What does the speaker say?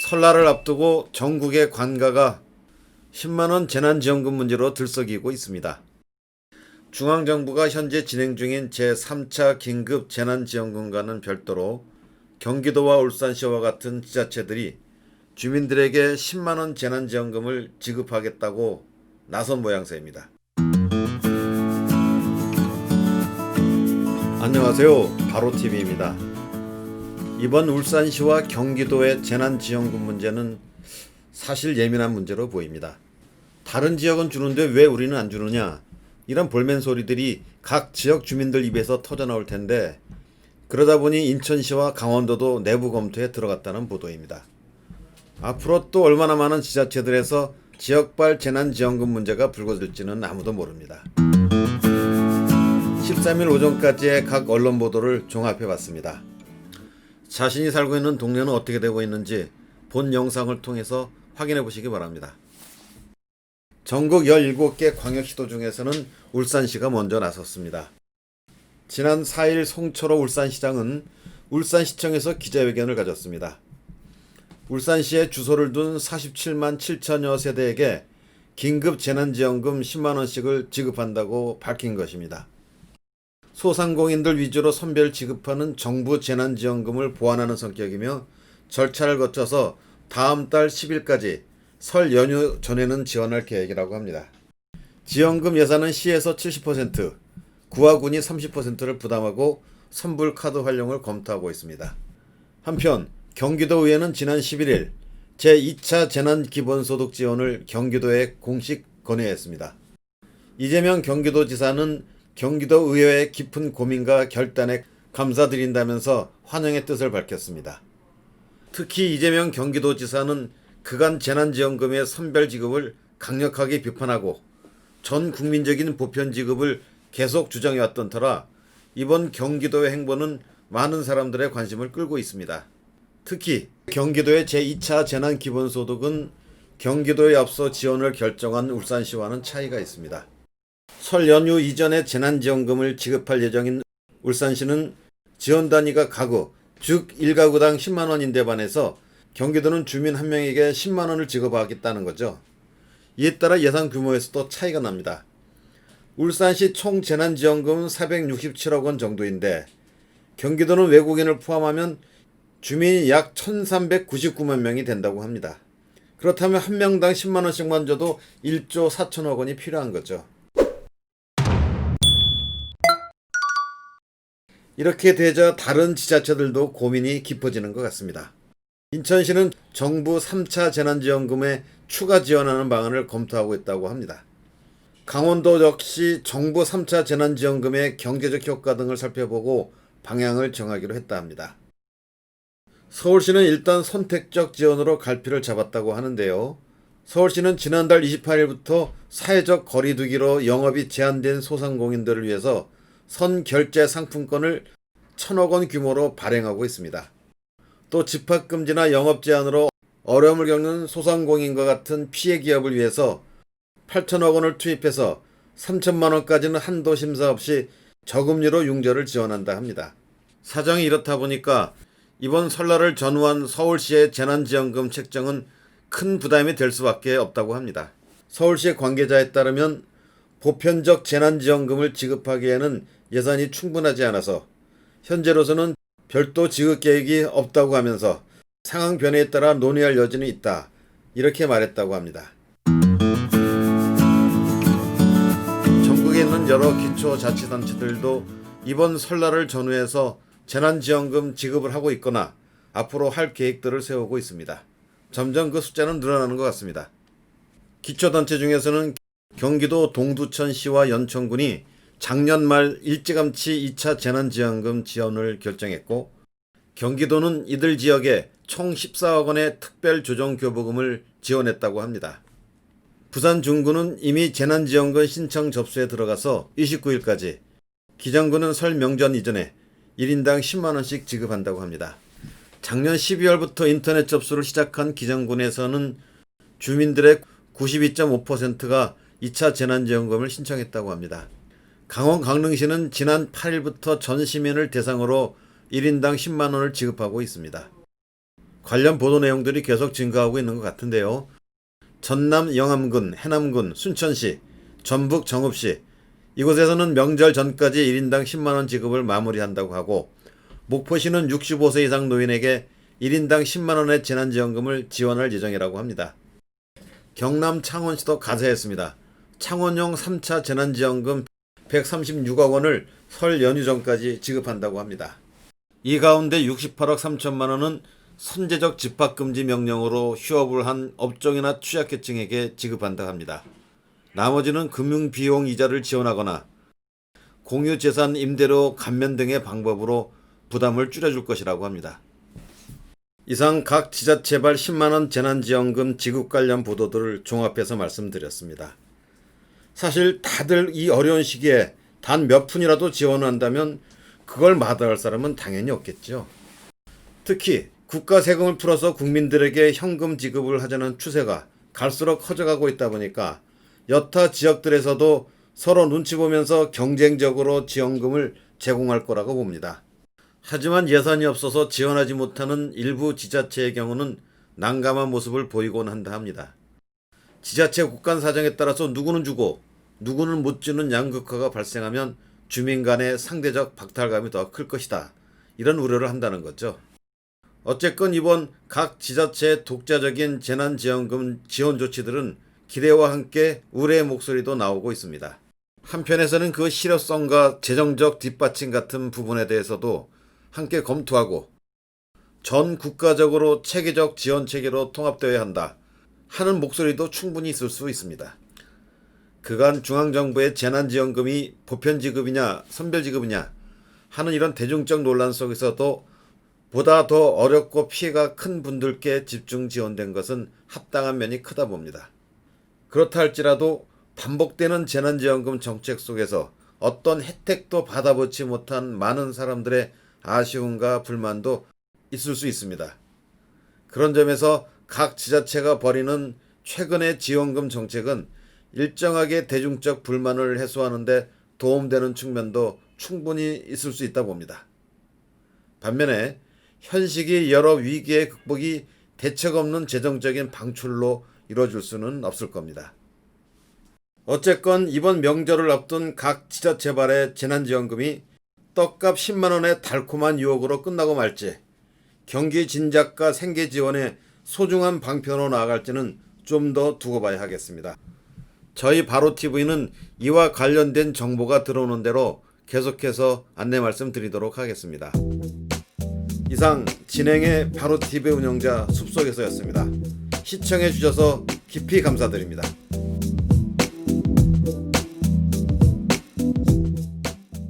설날을 앞두고 전국의 관가가 10만원 재난지원금 문제로 들썩이고 있습니다. 중앙정부가 현재 진행 중인 제3차 긴급 재난지원금과는 별도로 경기도와 울산시와 같은 지자체들이 주민들에게 10만원 재난지원금을 지급하겠다고 나선 모양새입니다. 안녕하세요. 바로TV입니다. 이번 울산시와 경기도의 재난지원금 문제는 사실 예민한 문제로 보입니다. 다른 지역은 주는데 왜 우리는 안 주느냐, 이런 볼멘 소리들이 각 지역 주민들 입에서 터져나올 텐데, 그러다 보니 인천시와 강원도도 내부 검토에 들어갔다는 보도입니다. 앞으로 또 얼마나 많은 지자체들에서 지역발 재난지원금 문제가 불거질지는 아무도 모릅니다. 13일 오전까지의 각 언론 보도를 종합해봤습니다. 자신이 살고 있는 동네는 어떻게 되고 있는지 본 영상을 통해서 확인해 보시기 바랍니다. 전국 17개 광역시도 중에서는 울산시가 먼저 나섰습니다. 지난 4일 송철호 울산시장은 울산시청에서 기자회견을 가졌습니다. 울산시에 주소를 둔 47만 7천여 세대에게 긴급 재난지원금 10만원씩을 지급한다고 밝힌 것입니다. 소상공인들 위주로 선별 지급하는 정부 재난지원금을 보완하는 성격이며 절차를 거쳐서 다음 달 10일까지 설 연휴 전에는 지원할 계획이라고 합니다. 지원금 예산은 시에서 70%, 구와 군이 30%를 부담하고 선불 카드 활용을 검토하고 있습니다. 한편 경기도의회는 지난 11일 제2차 재난기본소득 지원을 경기도에 공식 건의했습니다. 이재명 경기도지사는 경기도 의회의 깊은 고민과 결단에 감사드린다면서 환영의 뜻을 밝혔습니다. 특히 이재명 경기도지사는 그간 재난지원금의 선별 지급을 강력하게 비판하고 전 국민적인 보편 지급을 계속 주장해왔던 터라 이번 경기도의 행보는 많은 사람들의 관심을 끌고 있습니다. 특히 경기도의 제2차 재난기본소득은 경기도에 앞서 지원을 결정한 울산시와는 차이가 있습니다. 설 연휴 이전에 재난지원금을 지급할 예정인 울산시는 지원 단위가 가구, 즉 1가구당 10만원인데 반해서 경기도는 주민 한 명에게 10만원을 지급하겠다는 거죠. 이에 따라 예산 규모에서도 차이가 납니다. 울산시 총 재난지원금은 467억 원 정도인데 경기도는 외국인을 포함하면 주민이 약 1399만 명이 된다고 합니다. 그렇다면 한 명당 10만원씩만 줘도 1조 4천억 원이 필요한 거죠. 이렇게 되자 다른 지자체들도 고민이 깊어지는 것 같습니다. 인천시는 정부 3차 재난지원금에 추가 지원하는 방안을 검토하고 있다고 합니다. 강원도 역시 정부 3차 재난지원금의 경제적 효과 등을 살펴보고 방향을 정하기로 했다 합니다. 서울시는 일단 선택적 지원으로 갈피를 잡았다고 하는데요. 서울시는 지난달 28일부터 사회적 거리두기로 영업이 제한된 소상공인들을 위해서 선결제 상품권을 1,000억 원 규모로 발행하고 있습니다. 또 집합금지나 영업 제한으로 어려움을 겪는 소상공인과 같은 피해 기업을 위해서 8천억 원을 투입해서 3천만 원까지는 한도 심사 없이 저금리로 융자를 지원한다 합니다. 사정이 이렇다 보니까 이번 설날을 전후한 서울시의 재난지원금 책정은 큰 부담이 될 수밖에 없다고 합니다. 서울시의 관계자에 따르면 보편적 재난지원금을 지급하기에는 예산이 충분하지 않아서 현재로서는 별도 지급 계획이 없다고 하면서 상황 변화에 따라 논의할 여지는 있다, 이렇게 말했다고 합니다. 전국에 있는 여러 기초자치단체들도 이번 설날을 전후해서 재난지원금 지급을 하고 있거나 앞으로 할 계획들을 세우고 있습니다. 점점 그 숫자는 늘어나는 것 같습니다. 기초단체 중에서는 경기도 동두천시와 연천군이 작년 말 일찌감치 2차 재난지원금 지원을 결정했고, 경기도는 이들 지역에 총 14억 원의 특별조정교부금을 지원했다고 합니다. 부산 중구는 이미 재난지원금 신청 접수에 들어가서 29일까지, 기장구는 설 명절 이전에 1인당 10만원씩 지급한다고 합니다. 작년 12월부터 인터넷 접수를 시작한 기장군에서는 주민들의 92.5%가 2차 재난지원금을 신청했다고 합니다. 강원 강릉시는 지난 8일부터 전 시민을 대상으로 1인당 10만원을 지급하고 있습니다. 관련 보도 내용들이 계속 증가하고 있는 것 같은데요. 전남 영암군, 해남군, 순천시, 전북 정읍시 이곳에서는 명절 전까지 1인당 10만원 지급을 마무리한다고 하고, 목포시는 65세 이상 노인에게 1인당 10만원의 재난지원금을 지원할 예정이라고 합니다. 경남 창원시도 가세했습니다. 창원용 3차 재난지원금 136억 원을 설 연휴 전까지 지급한다고 합니다. 이 가운데 68억 3천만 원은 선제적 집합금지 명령으로 휴업을 한 업종이나 취약계층에게 지급한다 합니다. 나머지는 금융비용 이자를 지원하거나 공유재산 임대료 감면 등의 방법으로 부담을 줄여줄 것이라고 합니다. 이상 각 지자체발 10만원 재난지원금 지급 관련 보도들을 종합해서 말씀드렸습니다. 사실 다들 이 어려운 시기에 단 몇 푼이라도 지원을 한다면 그걸 마다할 사람은 당연히 없겠죠. 특히 국가 세금을 풀어서 국민들에게 현금 지급을 하자는 추세가 갈수록 커져가고 있다 보니까 여타 지역들에서도 서로 눈치 보면서 경쟁적으로 지원금을 제공할 거라고 봅니다. 하지만 예산이 없어서 지원하지 못하는 일부 지자체의 경우는 난감한 모습을 보이곤 한다 합니다. 지자체 국간 사정에 따라서 누구는 주고 누구는 못 주는 양극화가 발생하면 주민 간의 상대적 박탈감이 더 클 것이다. 이런 우려를 한다는 거죠. 어쨌건 이번 각 지자체의 독자적인 재난지원금 지원 조치들은 기대와 함께 우려의 목소리도 나오고 있습니다. 한편에서는 그 실효성과 재정적 뒷받침 같은 부분에 대해서도 함께 검토하고 전 국가적으로 체계적 지원 체계로 통합되어야 한다 하는 목소리도 충분히 있을 수 있습니다. 그간 중앙정부의 재난지원금이 보편지급이냐 선별지급이냐 하는 이런 대중적 논란 속에서도 보다 더 어렵고 피해가 큰 분들께 집중 지원된 것은 합당한 면이 크다 봅니다. 그렇다 할지라도 반복되는 재난지원금 정책 속에서 어떤 혜택도 받아보지 못한 많은 사람들의 아쉬움과 불만도 있을 수 있습니다. 그런 점에서 각 지자체가 벌이는 최근의 지원금 정책은 일정하게 대중적 불만을 해소하는 데 도움되는 측면도 충분히 있을 수 있다 봅니다. 반면에 현 시기 여러 위기의 극복이 대책 없는 재정적인 방출로 이루어질 수는 없을 겁니다. 어쨌건 이번 명절을 앞둔 각 지자체발의 재난지원금이 떡값 10만원의 달콤한 유혹으로 끝나고 말지, 경기 진작과 생계 지원의 소중한 방편으로 나아갈지는 좀 더 두고 봐야 하겠습니다. 저희 바로TV는 이와 관련된 정보가 들어오는 대로 계속해서 안내 말씀드리도록 하겠습니다. 이상 진행의 바로TV 운영자 숲속에서였습니다. 시청해 주셔서 깊이 감사드립니다.